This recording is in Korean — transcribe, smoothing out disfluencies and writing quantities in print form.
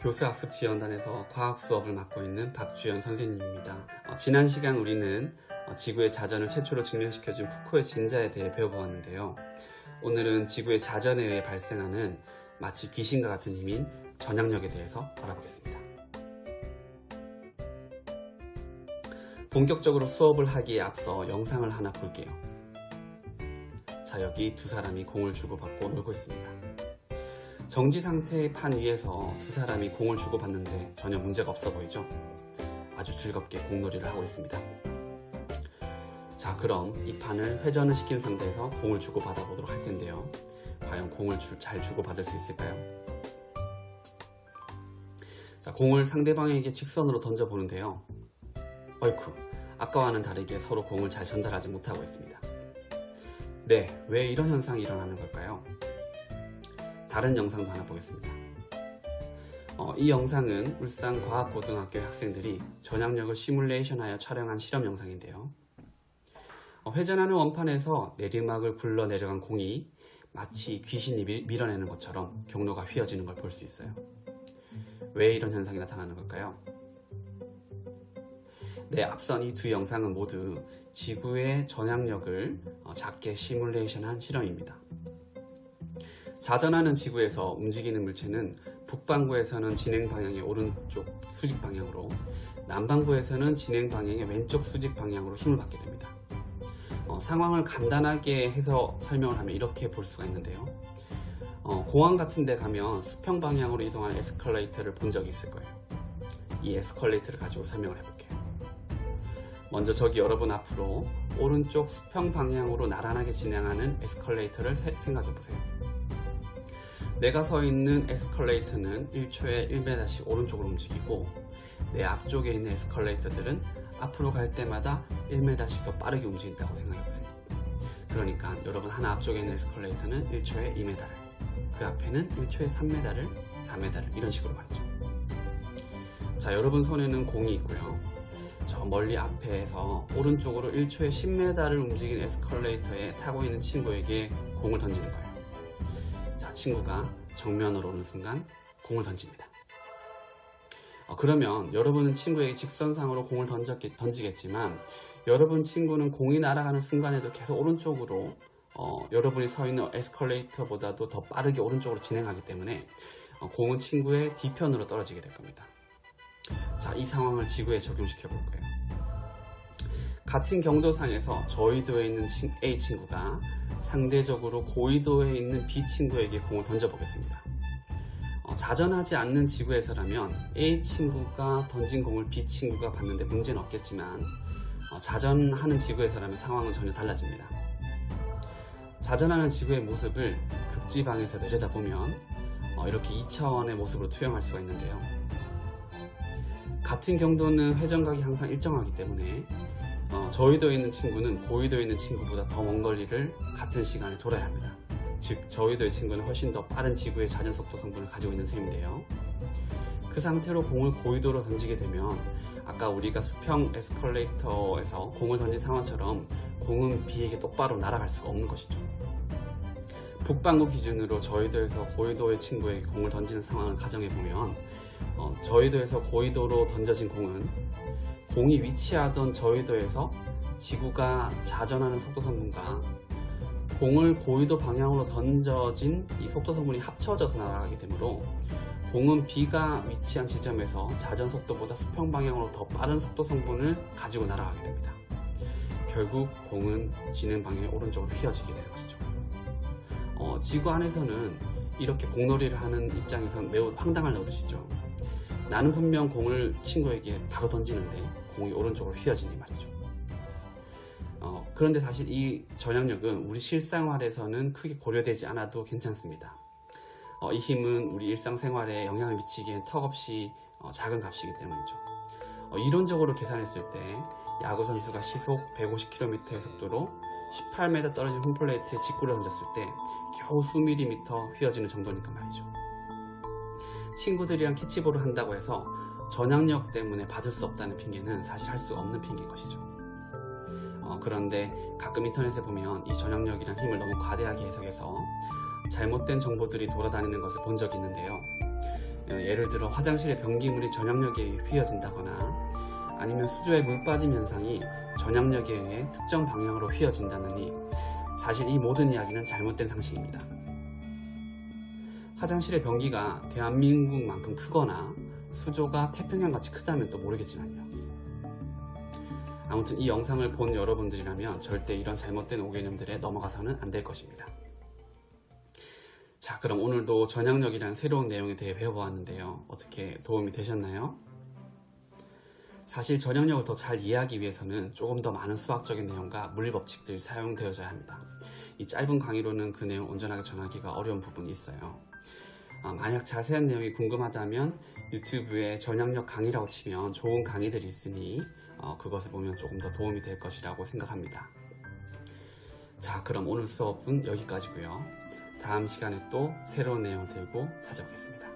교수학습지원단에서 과학 수업을 맡고 있는 박주연 선생님입니다. 지난 시간 우리는 지구의 자전을 최초로 증명시켜준 푸코의 진자에 대해 배워보았는데요. 오늘은 지구의 자전에 의해 발생하는 마치 귀신과 같은 힘인 전향력에 대해서 알아보겠습니다. 본격적으로 수업을 하기에 앞서 영상을 하나 볼게요. 자, 여기 두 사람이 공을 주고받고 놀고 있습니다. 정지 상태의 판 위에서 두 사람이 공을 주고받는데 전혀 문제가 없어 보이죠? 아주 즐겁게 공놀이를 하고 있습니다. 자, 그럼 이 판을 회전을 시킨 상태에서 공을 주고받아 보도록 할 텐데요. 과연 공을 잘 주고받을 수 있을까요? 자, 공을 상대방에게 직선으로 던져보는데요. 어이쿠, 아까와는 다르게 서로 공을 잘 전달하지 못하고 있습니다. 네, 왜 이런 현상이 일어나는 걸까요? 다른 영상도 하나 보겠습니다. 이 영상은 울산과학고등학교 학생들이 전향력을 시뮬레이션하여 촬영한 실험 영상인데요. 회전하는 원판에서 내리막을 굴러 내려간 공이 마치 귀신이 밀어내는 것처럼 경로가 휘어지는 걸 볼 수 있어요. 왜 이런 현상이 나타나는 걸까요? 네, 앞선 이 두 영상은 모두 지구의 전향력을 작게 시뮬레이션한 실험입니다. 자전하는 지구에서 움직이는 물체는 북반구에서는 진행 방향의 오른쪽 수직 방향으로, 남반구에서는 진행 방향의 왼쪽 수직 방향으로 힘을 받게 됩니다. 상황을 간단하게 해서 설명을 하면 이렇게 볼 수가 있는데요. 공항 같은 데 가면 수평 방향으로 이동하는 에스컬레이터를 본 적이 있을 거예요. 이 에스컬레이터를 가지고 설명을 해볼게요. 먼저 저기 여러분 앞으로 오른쪽 수평 방향으로 나란하게 진행하는 에스컬레이터를 생각해 보세요. 내가 서 있는 에스컬레이터는 1초에 1m씩 오른쪽으로 움직이고, 내 앞쪽에 있는 에스컬레이터들은 앞으로 갈 때마다 1m씩 더 빠르게 움직인다고 생각해 보세요. 그러니까 여러분 하나 앞쪽에 있는 에스컬레이터는 1초에 2m를, 그 앞에는 1초에 3m를, 4m를, 이런 식으로 말이죠. 자, 여러분 손에는 공이 있고요. 저 멀리 앞에서 오른쪽으로 1초에 10m를 움직이는 에스컬레이터에 타고 있는 친구에게 공을 던지는 거예요. 자, 친구가 정면으로 오는 순간 공을 던집니다. 그러면 여러분은 친구에게 직선상으로 공을 던지겠지만, 여러분 친구는 공이 날아가는 순간에도 계속 오른쪽으로 여러분이 서 있는 에스컬레이터보다도 더 빠르게 오른쪽으로 진행하기 때문에 공은 친구의 뒤편으로 떨어지게 될 겁니다. 자, 이 상황을 지구에 적용시켜 볼 거예요. 같은 경도상에서 저위도에 있는 A 친구가 상대적으로 고위도에 있는 B 친구에게 공을 던져보겠습니다. 자전하지 않는 지구에서라면 A 친구가 던진 공을 B 친구가 받는데 문제는 없겠지만, 자전하는 지구에서라면 상황은 전혀 달라집니다. 자전하는 지구의 모습을 극지방에서 내려다보면 이렇게 2차원의 모습으로 투영할 수가 있는데요. 같은 경도는 회전각이 항상 일정하기 때문에 저위도에 있는 친구는 고위도에 있는 친구보다 더 먼 거리를 같은 시간에 돌아야 합니다. 즉, 저위도의 친구는 훨씬 더 빠른 지구의 자전 속도 성분을 가지고 있는 셈인데요. 그 상태로 공을 고위도로 던지게 되면 아까 우리가 수평 에스컬레이터에서 공을 던진 상황처럼 공은 B에게 똑바로 날아갈 수가 없는 것이죠. 북반구 기준으로 저위도에서 고위도의 친구에게 공을 던지는 상황을 가정해보면, 저위도에서 고위도로 던져진 공은 공이 위치하던 저위도에서 지구가 자전하는 속도 성분과 공을 고위도 방향으로 던져진 이 속도 성분이 합쳐져서 날아가게 되므로 공은 B가 위치한 지점에서 자전 속도보다 수평 방향으로 더 빠른 속도 성분을 가지고 날아가게 됩니다. 결국 공은 진행 방향의 오른쪽으로 휘어지게 되는 것이죠. 지구 안에서는 이렇게 공놀이를 하는 입장에서는 매우 황당할 노릇이죠. 나는 분명 공을 친구에게 바로 던지는데 공이 오른쪽으로 휘어지니 말이죠. 그런데 사실 이 전향력은 우리 실생활에서는 크게 고려되지 않아도 괜찮습니다. 이 힘은 우리 일상생활에 영향을 미치기엔 턱없이 작은 값이기 때문이죠. 이론적으로 계산했을 때 야구 선수가 시속 150km의 속도로 18m 떨어진 홈플레이트에 직구를 던졌을 때 겨우 수 밀리미터 휘어지는 정도니까 말이죠. 친구들이랑 캐치볼을 한다고 해서 전향력 때문에 받을 수 없다는 핑계는 사실 할 수가 없는 핑계인 것이죠. 그런데 가끔 인터넷에 보면 이 전향력이란 힘을 너무 과대하게 해석해서 잘못된 정보들이 돌아다니는 것을 본 적이 있는데요. 예를 들어 화장실의 변기물이 전향력에 의해 휘어진다거나 아니면 수조에 물 빠짐 현상이 전향력에 의해 특정 방향으로 휘어진다느니 사실 이 모든 이야기는 잘못된 상식입니다. 화장실의 변기가 대한민국만큼 크거나 수조가 태평양같이 크다면 또 모르겠지만요. 아무튼 이 영상을 본 여러분들이라면 절대 이런 잘못된 오개념들에 넘어가서는 안 될 것입니다. 자, 그럼 오늘도 전향력이라는 새로운 내용에 대해 배워보았는데요. 어떻게 도움이 되셨나요? 사실 전향력을 더 잘 이해하기 위해서는 조금 더 많은 수학적인 내용과 물 법칙들이 사용되어져야 합니다. 이 짧은 강의로는 그 내용 온전하게 전하기가 어려운 부분이 있어요. 만약 자세한 내용이 궁금하다면 유튜브에 전향력 강의라고 치면 좋은 강의들이 있으니 그것을 보면 조금 더 도움이 될 것이라고 생각합니다. 자, 그럼 오늘 수업은 여기까지고요. 다음 시간에 또 새로운 내용 들고 찾아오겠습니다.